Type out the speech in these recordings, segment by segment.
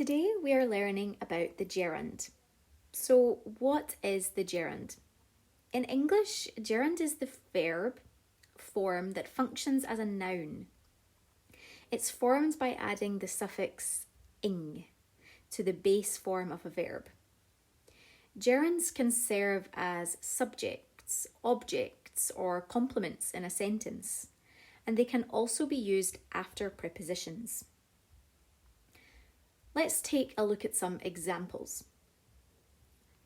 Today we are learning about the gerund. So what is the gerund? In English, gerund is the verb form that functions as a noun. It's formed by adding the suffix ing to the base form of a verb. Gerunds can serve as subjects, objects, or complements in a sentence, and they can also be used after prepositions. Let's take a look at some examples.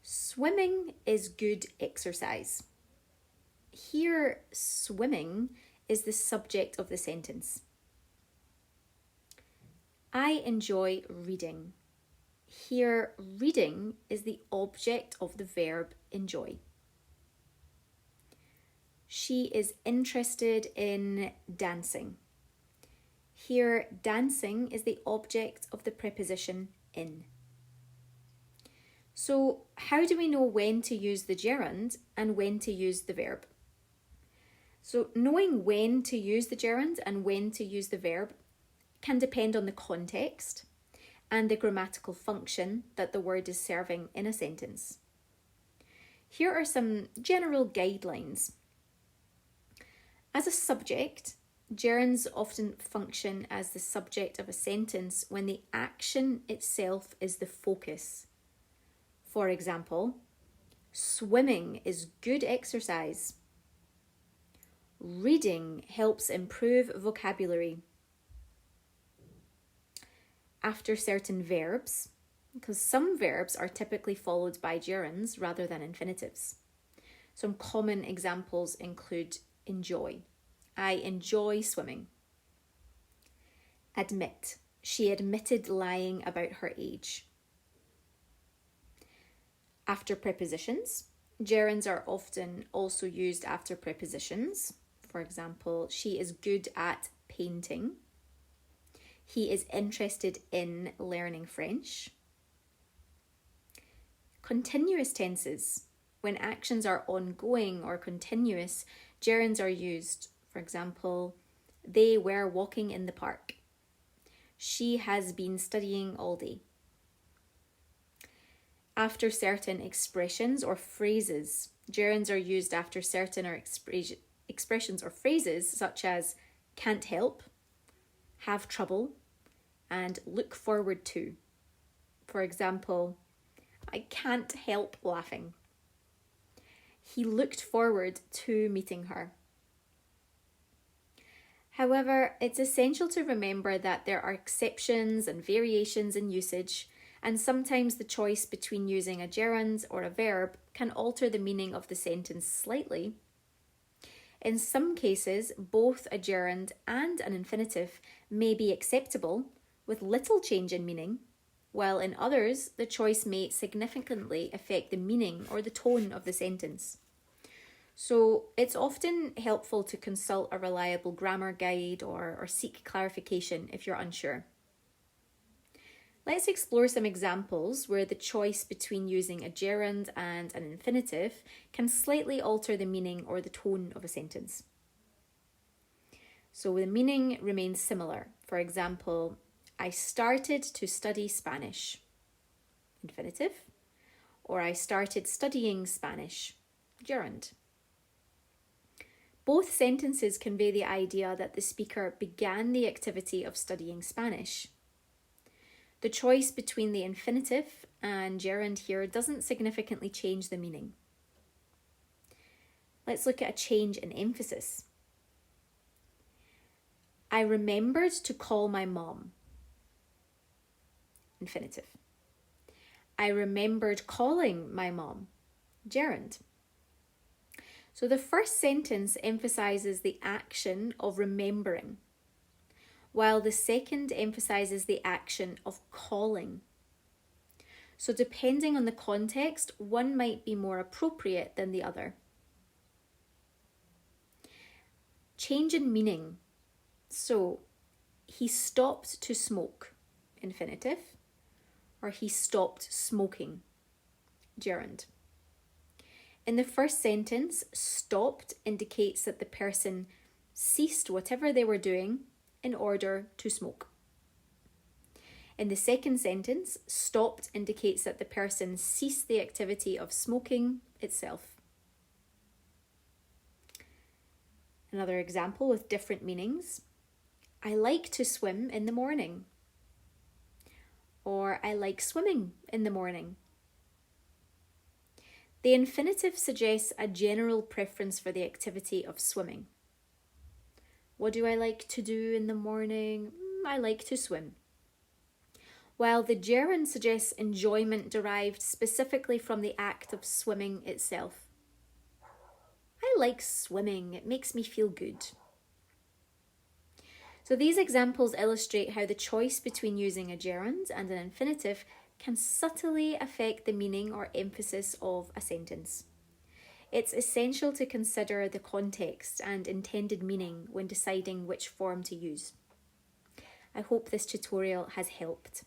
Swimming is good exercise. Here, swimming is the subject of the sentence. I enjoy reading. Here, reading is the object of the verb enjoy. She is interested in dancing. Here, dancing is the object of the preposition in. So, how do we know when to use the gerund and when to use the verb? So, knowing when to use the gerund and when to use the verb can depend on the context and the grammatical function that the word is serving in a sentence. Here are some general guidelines. As a subject, gerunds often function as the subject of a sentence when the action itself is the focus. For example, swimming is good exercise. Reading helps improve vocabulary. After certain verbs, because some verbs are typically followed by gerunds rather than infinitives. Some common examples include enjoy. I enjoy swimming. Admit. She admitted lying about her age. After prepositions, gerunds are often also used after prepositions. For example, she is good at painting. He is interested in learning French. Continuous tenses. When actions are ongoing or continuous, gerunds are used. For example, they were walking in the park. She has been studying all day. After certain expressions or phrases, gerunds are used after certain expressions or phrases such as can't help, have trouble, and look forward to. For example, I can't help laughing. He looked forward to meeting her. However, it's essential to remember that there are exceptions and variations in usage, and sometimes the choice between using a gerund or a verb can alter the meaning of the sentence slightly. In some cases, both a gerund and an infinitive may be acceptable with little change in meaning, while in others, the choice may significantly affect the meaning or the tone of the sentence. So it's often helpful to consult a reliable grammar guide or seek clarification if you're unsure. Let's explore some examples where the choice between using a gerund and an infinitive can slightly alter the meaning or the tone of a sentence. So the meaning remains similar. For example, I started to study Spanish. Infinitive. Or I started studying Spanish. Gerund. Both sentences convey the idea that the speaker began the activity of studying Spanish. The choice between the infinitive and gerund here doesn't significantly change the meaning. Let's look at a change in emphasis. I remembered to call my mom. Infinitive. I remembered calling my mom. Gerund. So the first sentence emphasises the action of remembering, while the second emphasises the action of calling. So depending on the context, one might be more appropriate than the other. Change in meaning. So, he stopped to smoke. Infinitive. Or he stopped smoking. Gerund. In the first sentence, stopped indicates that the person ceased whatever they were doing in order to smoke. In the second sentence, stopped indicates that the person ceased the activity of smoking itself. Another example with different meanings. I like to swim in the morning. Or I like swimming in the morning. The infinitive suggests a general preference for the activity of swimming. What do I like to do in the morning? I like to swim. While the gerund suggests enjoyment derived specifically from the act of swimming itself. I like swimming, it makes me feel good. So these examples illustrate how the choice between using a gerund and an infinitive can subtly affect the meaning or emphasis of a sentence. It's essential to consider the context and intended meaning when deciding which form to use. I hope this tutorial has helped.